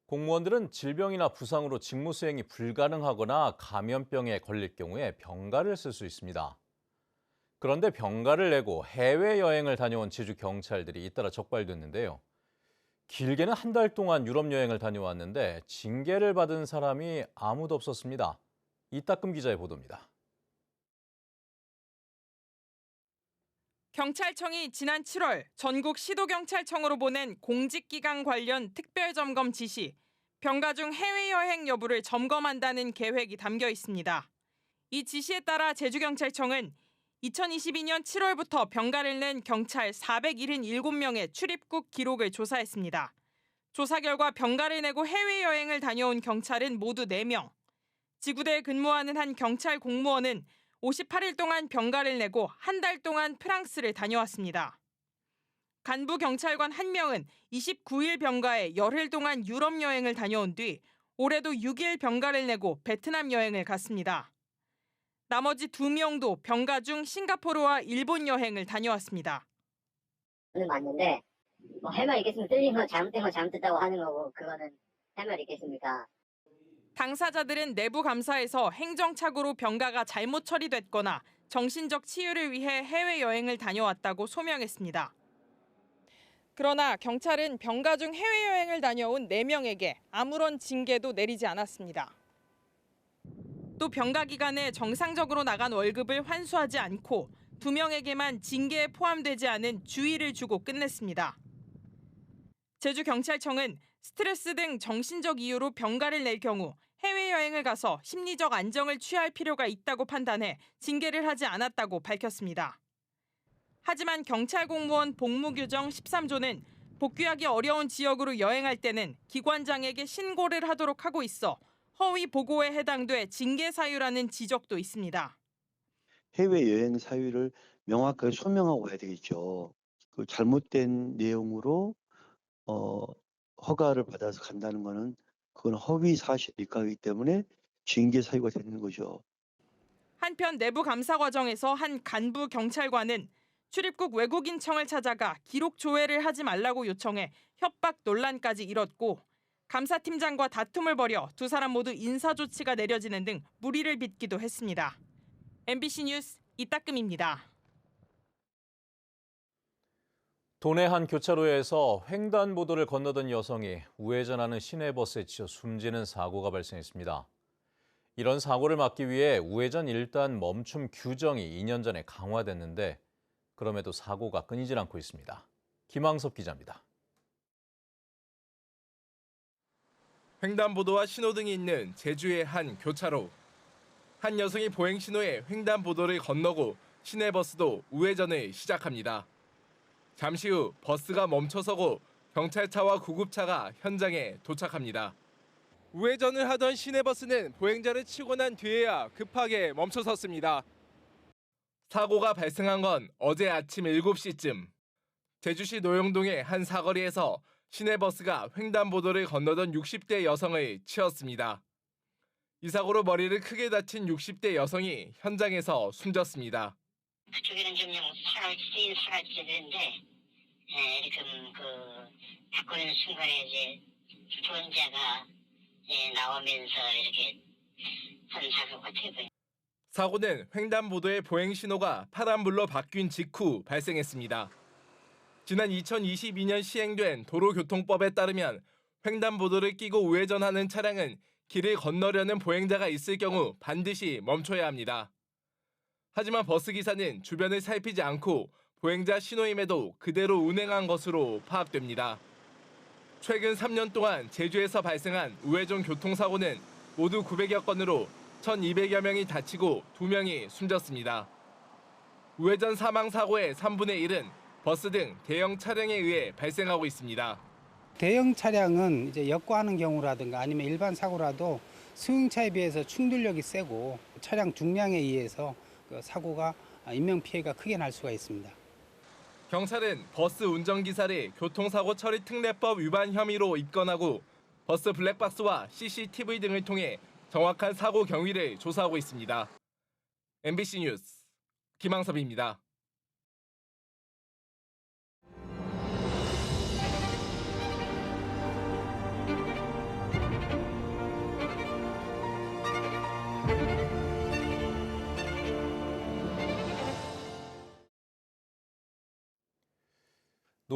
공무원들은 질병이나 부상으로 직무 수행이 불가능하거나 감염병에 걸릴 경우에 병가를 쓸 수 있습니다. 그런데 병가를 내고 해외여행을 다녀온 제주 경찰들이 잇따라 적발됐는데요. 길게는 한 달 동안 유럽 여행을 다녀왔는데 징계를 받은 사람이 아무도 없었습니다. 이따금 기자의 보도입니다. 경찰청이 지난 7월 전국 시도경찰청으로 보낸 공직기강 관련 특별점검 지시, 병가 중 해외여행 여부를 점검한다는 계획이 담겨 있습니다. 이 지시에 따라 제주경찰청은 2022년 7월부터 병가를 낸 경찰 477명의 출입국 기록을 조사했습니다. 조사 결과 병가를 내고 해외여행을 다녀온 경찰은 모두 4명. 지구대에 근무하는 한 경찰 공무원은 58일 동안 병가를 내고 한 달 동안 프랑스를 다녀왔습니다. 간부 경찰관 1명은 29일 병가에 열흘 동안 유럽 여행을 다녀온 뒤 올해도 6일 병가를 내고 베트남 여행을 갔습니다. 나머지 2명도 병가 중 싱가포르와 일본 여행을 다녀왔습니다. 맞는데 뭐 할 말 있겠습니까? 틀린 거 잘못된 거 잘못됐다고 하는 거고 그거는 할 말 있겠습니까? 당사자들은 내부 감사에서 행정착오로 병가가 잘못 처리됐거나 정신적 치유를 위해 해외여행을 다녀왔다고 소명했습니다. 그러나 경찰은 병가 중 해외여행을 다녀온 4명에게 아무런 징계도 내리지 않았습니다. 또 병가 기간에 정상적으로 나간 월급을 환수하지 않고 2명에게만 징계에 포함되지 않은 주의를 주고 끝냈습니다. 제주경찰청은 스트레스 등 정신적 이유로 병가를 낼 경우 해외여행을 가서 심리적 안정을 취할 필요가 있다고 판단해 징계를 하지 않았다고 밝혔습니다. 하지만 경찰 공무원 복무규정 13조는 복귀하기 어려운 지역으로 여행할 때는 기관장에게 신고를 하도록 하고 있어 허위 보고에 해당돼 징계 사유라는 지적도 있습니다. 해외여행 사유를 명확하게 소명하고 해야 되겠죠. 그 잘못된 내용으로 허가를 받아서 간다는 거는 그건 허위 사실 입각이기 때문에 징계 사유가 되는 거죠. 한편 내부 감사 과정에서 한 간부 경찰관은 출입국 외국인청을 찾아가 기록 조회를 하지 말라고 요청해 협박 논란까지 일었고 감사팀장과 다툼을 벌여 두 사람 모두 인사조치가 내려지는 등 물의를 빚기도 했습니다. MBC 뉴스 이따금입니다. 도내 한 교차로에서 횡단보도를 건너던 여성이 우회전하는 시내버스에 치여 숨지는 사고가 발생했습니다. 이런 사고를 막기 위해 우회전 1단 멈춤 규정이 2년 전에 강화됐는데 그럼에도 사고가 끊이질 않고 있습니다. 김항섭 기자입니다. 횡단보도와 신호등이 있는 제주의 한 교차로. 한 여성이 보행신호에 횡단보도를 건너고 시내버스도 우회전을 시작합니다. 잠시 후 버스가 멈춰서고 경찰차와 구급차가 현장에 도착합니다. 우회전을 하던 시내버스는 보행자를 치고 난 뒤에야 급하게 멈춰섰습니다. 사고가 발생한 건 어제 아침 7시쯤. 제주시 노영동의 한 사거리에서 시내버스가 횡단보도를 건너던 60대 여성을 치었습니다. 이 사고로 머리를 크게 다친 60대 여성이 현장에서 숨졌습니다. 그쪽에는 좀 쓰인 사라지게 되는데 이렇게 바꾸는 순간에 이제 보험자가 나오면서 이렇게 한 사고 같아요. 사고는 횡단보도의 보행신호가 파란불로 바뀐 직후 발생했습니다. 지난 2022년 시행된 도로교통법에 따르면 횡단보도를 끼고 우회전하는 차량은 길을 건너려는 보행자가 있을 경우 반드시 멈춰야 합니다. 하지만 버스기사는 주변을 살피지 않고 보행자 신호임에도 그대로 운행한 것으로 파악됩니다. 최근 3년 동안 제주에서 발생한 우회전 교통사고는 모두 900여 건으로 1,200여 명이 다치고 2명이 숨졌습니다. 우회전 사망사고의 3분의 1은 버스 등 대형 차량에 의해 발생하고 있습니다. 대형 차량은 이제 역과하는 경우라든가 아니면 일반 사고라도 승용차에 비해서 충돌력이 세고 차량 중량에 의해서 그 사고가 인명피해가 크게 날 수가 있습니다. 경찰은 버스 운전기사를 교통사고 처리 특례법 위반 혐의로 입건하고 버스 블랙박스와 CCTV 등을 통해 정확한 사고 경위를 조사하고 있습니다. MBC 뉴스 김항섭입니다.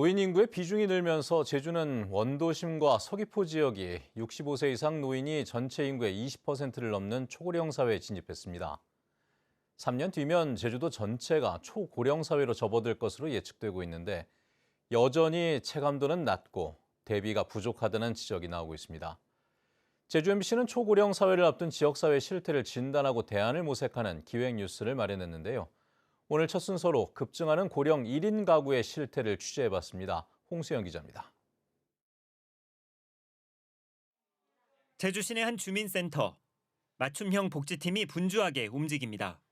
노인 인구의 비중이 늘면서 제주는 원도심과 서귀포 지역이 65세 이상 노인이 전체 인구의 20%를 넘는 초고령 사회에 진입했습니다. 3년 뒤면 제주도 전체가 초고령 사회로 접어들 것으로 예측되고 있는데 여전히 체감도는 낮고 대비가 부족하다는 지적이 나오고 있습니다. 제주 MBC는 초고령 사회를 앞둔 지역사회 실태를 진단하고 대안을 모색하는 기획뉴스를 마련했는데요. 오늘 첫 순서로 급증하는 고령 1인 가구의 실태를 취재해봤습니다. 홍수영 기자입니다. 제주 시내 한 주민센터. 맞춤형 복지팀이 분주하게 움직입니다.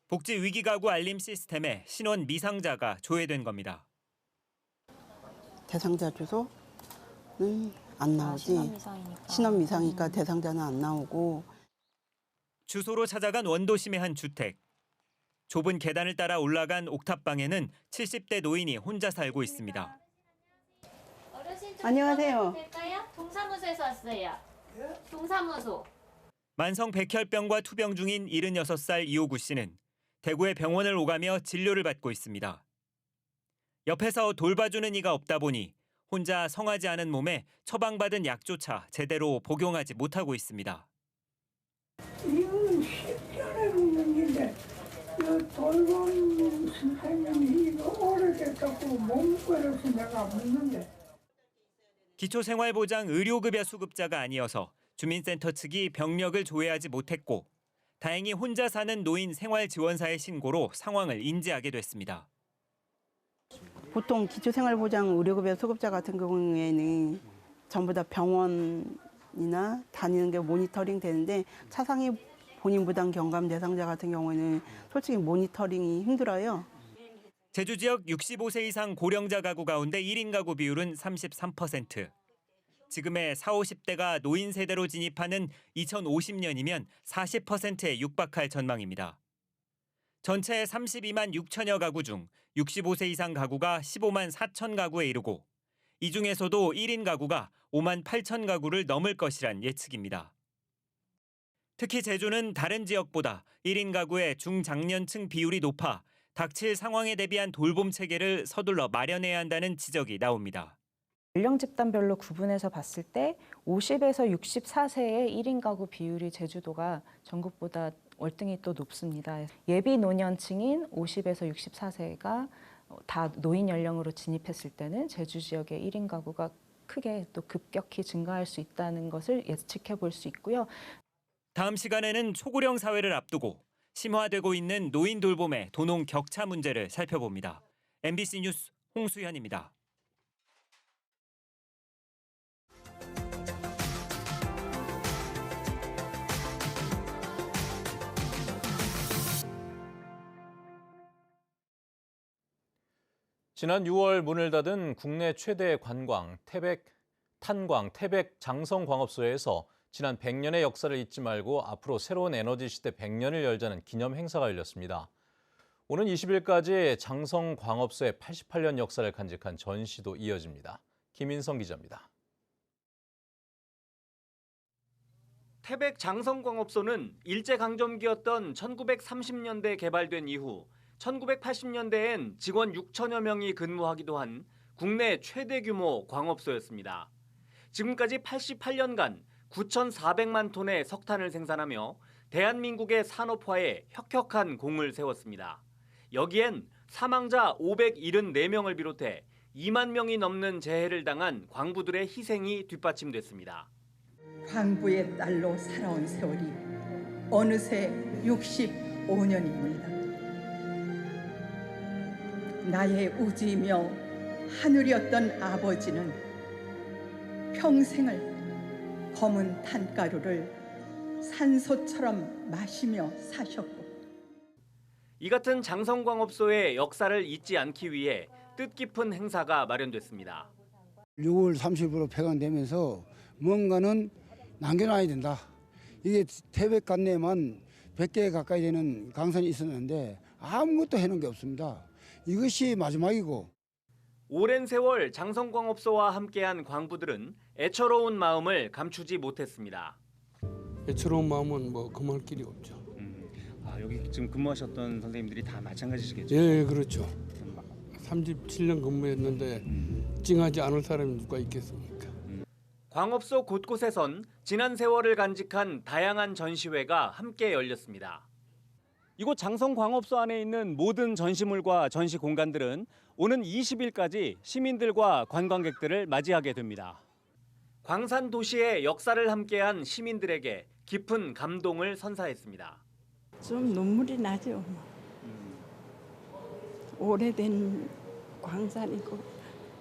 복지 위기 가구 알림 시스템에 신원 미상자가 조회된 겁니다. 대상자 주소는 안 나오지. 신원 미상이니까 대상자는 안 나오고. 주소로 찾아간 원도심의 한 주택. 좁은 계단을 따라 올라간 옥탑방에는 70대 노인이 혼자 살고 있습니다. 안녕하세요. 될까요? 동사무소에서 왔어요. 동사무소. 만성 백혈병과 투병 중인 76살 이호구 씨는 대구의 병원을 오가며 진료를 받고 있습니다. 옆에서 돌봐주는 이가 없다 보니 혼자 성하지 않은 몸에 처방받은 약조차 제대로 복용하지 못하고 있습니다. 이건 쉽지 않은 문제인데 돌봄 선생님이 이거 오래됐다고 몸버려서 내가 묻는데. 기초생활보장 의료급여 수급자가 아니어서 주민센터 측이 병력을 조회하지 못했고 다행히 혼자 사는 노인 생활지원사의 신고로 상황을 인지하게 됐습니다. 보통 기초생활보장 의료급여 수급자 같은 경우에는 전부 다 병원이나 다니는 게 모니터링 되는데 차상위 본인 부담 경감 대상자 같은 경우에는 솔직히 모니터링이 힘들어요. 제주 지역 65세 이상 고령자 가구 가운데 1인 가구 비율은 33%. 지금의 40, 50대가 노인 세대로 진입하는 2050년이면 40%에 육박할 전망입니다. 전체 32만 6천여 가구 중 65세 이상 가구가 15만 4천 가구에 이르고 이 중에서도 1인 가구가 5만 8천 가구를 넘을 것이란 예측입니다. 특히 제주는 다른 지역보다 1인 가구의 중장년층 비율이 높아 닥칠 상황에 대비한 돌봄 체계를 서둘러 마련해야 한다는 지적이 나옵니다. 연령 집단별로 구분해서 봤을 때 50에서 64세의 1인 가구 비율이 제주도가 전국보다 월등히 또 높습니다. 예비 노년층인 50에서 64세가 다 노인 연령으로 진입했을 때는 제주 지역의 1인 가구가 크게 또 급격히 증가할 수 있다는 것을 예측해 볼 수 있고요. 다음 시간에는 초고령 사회를 앞두고 심화되고 있는 노인 돌봄의 도농 격차 문제를 살펴봅니다. MBC 뉴스 홍수현입니다. 지난 6월 문을 닫은 국내 최대 태백 장성광업소에서 지난 100년의 역사를 잊지 말고 앞으로 새로운 에너지 시대 100년을 열자는 기념 행사가 열렸습니다. 오는 20일까지 장성광업소의 88년 역사를 간직한 전시도 이어집니다. 김인성 기자입니다. 태백 장성광업소는 일제강점기였던 1930년대 개발된 이후 1980년대엔 직원 6천여 명이 근무하기도 한 국내 최대 규모 광업소였습니다. 지금까지 88년간 9,400만 톤의 석탄을 생산하며 대한민국의 산업화에 혁혁한 공을 세웠습니다. 여기엔 사망자 574명을 비롯해 2만 명이 넘는 재해를 당한 광부들의 희생이 뒷받침됐습니다. 광부의 딸로 살아온 세월이 어느새 65년입니다. 나의 우지이며 하늘이었던 아버지는 평생을 검은 탄가루를 산소처럼 마시며 사셨고 이 같은 장성광업소의 역사를 잊지 않기 위해 뜻깊은 행사가 마련됐습니다. 6월 30일로 폐관되면서 뭔가는 남겨놔야 된다. 이게 태백 관내에만 100개 가까이 되는 강산이 있었는데 아무것도 해놓은 게 없습니다. 이것이 마지막이고. 오랜 세월 장성광업소와 함께한 광부들은 애처로운 마음을 감추지 못했습니다. 애처로운 마음은 뭐 금할 길이 없죠. 여기 지금 근무하셨던 선생님들이 다 마찬가지시겠죠? 예, 그렇죠. 37년 근무했는데 찡하지 않을 사람이 누가 있겠습니까? 광업소 곳곳에선 지난 세월을 간직한 다양한 전시회가 함께 열렸습니다. 이곳 장성광업소 안에 있는 모든 전시물과 전시 공간들은 오는 20일까지 시민들과 관광객들을 맞이하게 됩니다. 광산 도시의 역사를 함께한 시민들에게 깊은 감동을 선사했습니다. 좀 눈물이 나죠. 오래된 광산이고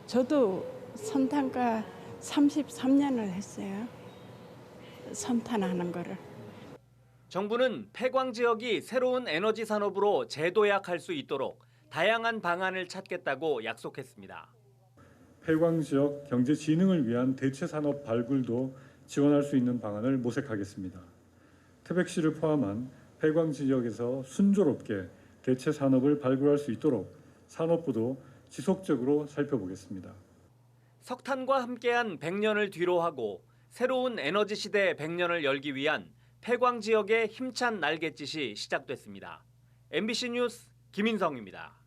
저도 선탄가 33년을 했어요. 선탄하는 거를. 정부는 폐광 지역이 새로운 에너지 산업으로 재도약할 수 있도록 다양한 방안을 찾겠다고 약속했습니다. 폐광 지역 경제 진흥을 위한 대체 산업 발굴도 지원할 수 있는 방안을 모색하겠습니다. 태백시를 포함한 폐광 지역에서 순조롭게 대체 산업을 발굴할 수 있도록 산업부도 지속적으로 살펴보겠습니다. 석탄과 함께한 100년을 뒤로하고 새로운 에너지 시대 100년을 열기 위한 폐광 지역의 힘찬 날갯짓이 시작됐습니다. MBC 뉴스 김인성입니다.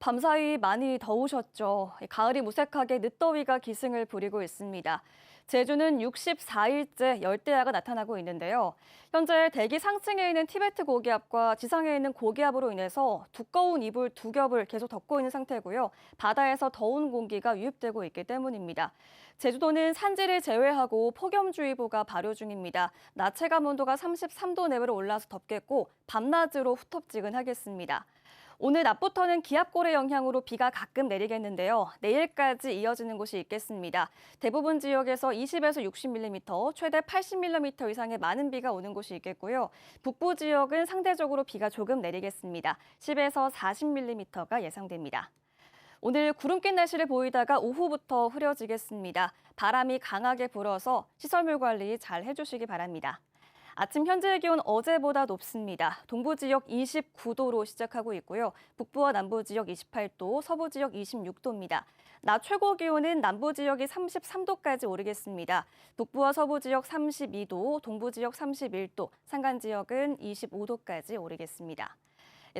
밤사이 많이 더우셨죠. 가을이 무색하게 늦더위가 기승을 부리고 있습니다. 제주는 64일째 열대야가 나타나고 있는데요. 현재 대기 상층에 있는 티베트 고기압과 지상에 있는 고기압으로 인해서 두꺼운 이불 2겹을 계속 덮고 있는 상태고요. 바다에서 더운 공기가 유입되고 있기 때문입니다. 제주도는 산지를 제외하고 폭염주의보가 발효 중입니다. 낮 체감 온도가 33도 내외로 올라서 덥겠고 밤낮으로 후텁지근하겠습니다. 오늘 낮부터는 기압골의 영향으로 비가 가끔 내리겠는데요. 내일까지 이어지는 곳이 있겠습니다. 대부분 지역에서 20에서 60mm, 최대 80mm 이상의 많은 비가 오는 곳이 있겠고요. 북부 지역은 상대적으로 비가 조금 내리겠습니다. 10에서 40mm가 예상됩니다. 오늘 구름 낀 날씨를 보이다가 오후부터 흐려지겠습니다. 바람이 강하게 불어서 시설물 관리 잘 해주시기 바랍니다. 아침 현재 기온 어제보다 높습니다. 동부 지역 29도로 시작하고 있고요. 북부와 남부 지역 28도, 서부 지역 26도입니다. 낮 최고 기온은 남부 지역이 33도까지 오르겠습니다. 북부와 서부 지역 32도, 동부 지역 31도, 산간 지역은 25도까지 오르겠습니다.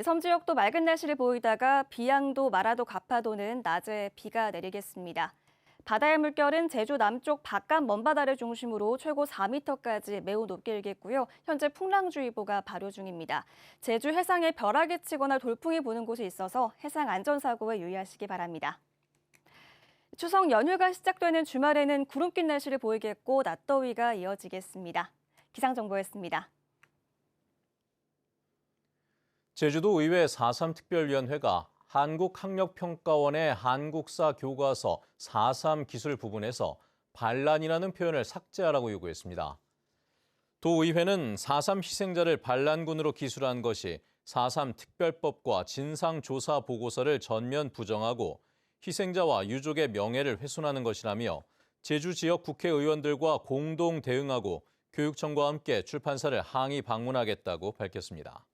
섬 지역도 맑은 날씨를 보이다가 비양도, 마라도, 가파도는 낮에 비가 내리겠습니다. 바다의 물결은 제주 남쪽 바깥 먼바다를 중심으로 최고 4m까지 매우 높게 일겠고요. 현재 풍랑주의보가 발효 중입니다. 제주 해상에 벼락이 치거나 돌풍이 부는 곳이 있어서 해상 안전사고에 유의하시기 바랍니다. 추석 연휴가 시작되는 주말에는 구름 낀 날씨를 보이겠고 낮더위가 이어지겠습니다. 기상정보였습니다. 제주도 의회 4.3 특별위원회가 한국학력평가원의 한국사 교과서 4.3 기술 부분에서 반란이라는 표현을 삭제하라고 요구했습니다. 도의회는 4.3 희생자를 반란군으로 기술한 것이 4.3 특별법과 진상조사 보고서를 전면 부정하고 희생자와 유족의 명예를 훼손하는 것이라며 제주 지역 국회의원들과 공동 대응하고 교육청과 함께 출판사를 항의 방문하겠다고 밝혔습니다.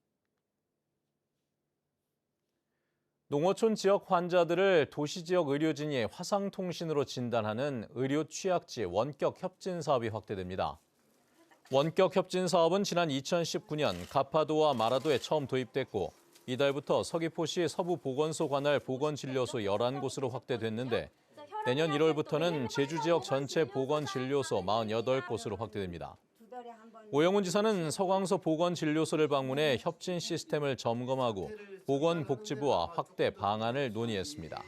농어촌 지역 환자들을 도시 지역 의료진이 화상통신으로 진단하는 의료 취약지 원격 협진 사업이 확대됩니다. 원격 협진 사업은 지난 2019년 가파도와 마라도에 처음 도입됐고 이달부터 서귀포시 서부보건소 관할 보건진료소 11곳으로 확대됐는데 내년 1월부터는 제주 지역 전체 보건진료소 48곳으로 확대됩니다. 오영훈 지사는 서광서 보건진료소를 방문해 협진 시스템을 점검하고 보건복지부와 확대 방안을 논의했습니다.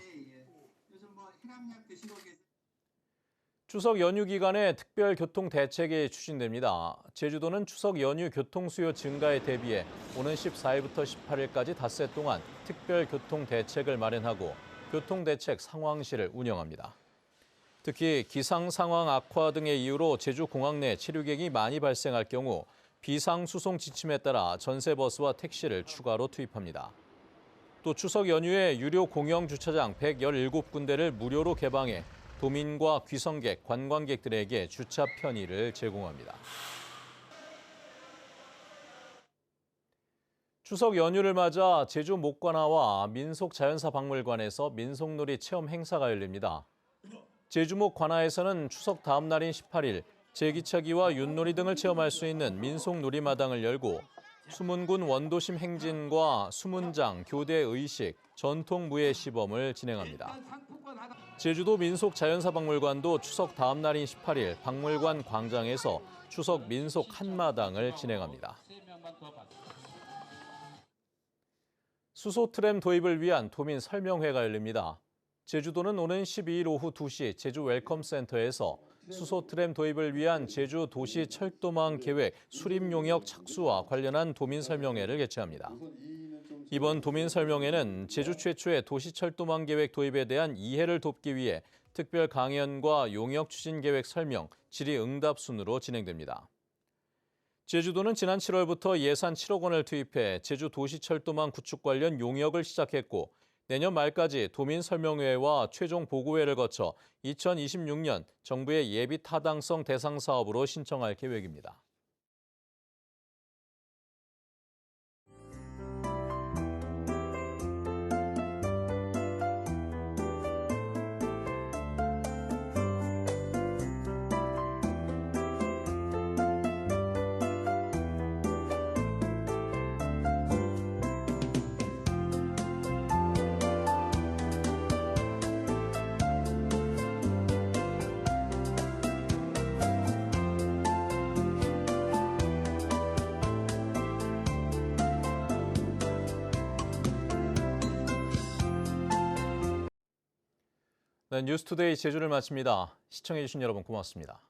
추석 연휴 기간에 특별 교통 대책이 추진됩니다. 제주도는 추석 연휴 교통 수요 증가에 대비해 오는 14일부터 18일까지 닷새 동안 특별 교통 대책을 마련하고 교통 대책 상황실을 운영합니다. 특히 기상 상황 악화 등의 이유로 제주 공항 내 체류객이 많이 발생할 경우 비상 수송 지침에 따라 전세버스와 택시를 추가로 투입합니다. 또 추석 연휴에 유료 공영 주차장 117군데를 무료로 개방해 도민과 귀성객, 관광객들에게 주차 편의를 제공합니다. 추석 연휴를 맞아 제주 목관화와 민속자연사 박물관에서 민속놀이 체험 행사가 열립니다. 제주목 관아에서는 추석 다음 날인 18일 제기차기와 윷놀이 등을 체험할 수 있는 민속 놀이마당을 열고 수문군 원도심 행진과 수문장, 교대 의식, 전통 무예 시범을 진행합니다. 제주도 민속자연사박물관도 추석 다음 날인 18일 박물관 광장에서 추석 민속 한마당을 진행합니다. 수소 트램 도입을 위한 도민 설명회가 열립니다. 제주도는 오는 12일 오후 2시 제주 웰컴센터에서 수소 트램 도입을 위한 제주 도시 철도망 계획 수립 용역 착수와 관련한 도민 설명회를 개최합니다. 이번 도민 설명회는 제주 최초의 도시 철도망 계획 도입에 대한 이해를 돕기 위해 특별 강연과 용역 추진 계획 설명, 질의응답 순으로 진행됩니다. 제주도는 지난 7월부터 예산 7억 원을 투입해 제주 도시 철도망 구축 관련 용역을 시작했고 내년 말까지 도민 설명회와 최종 보고회를 거쳐 2026년 정부의 예비 타당성 대상 사업으로 신청할 계획입니다. 네, 뉴스투데이 제주를 마칩니다. 시청해주신 여러분 고맙습니다.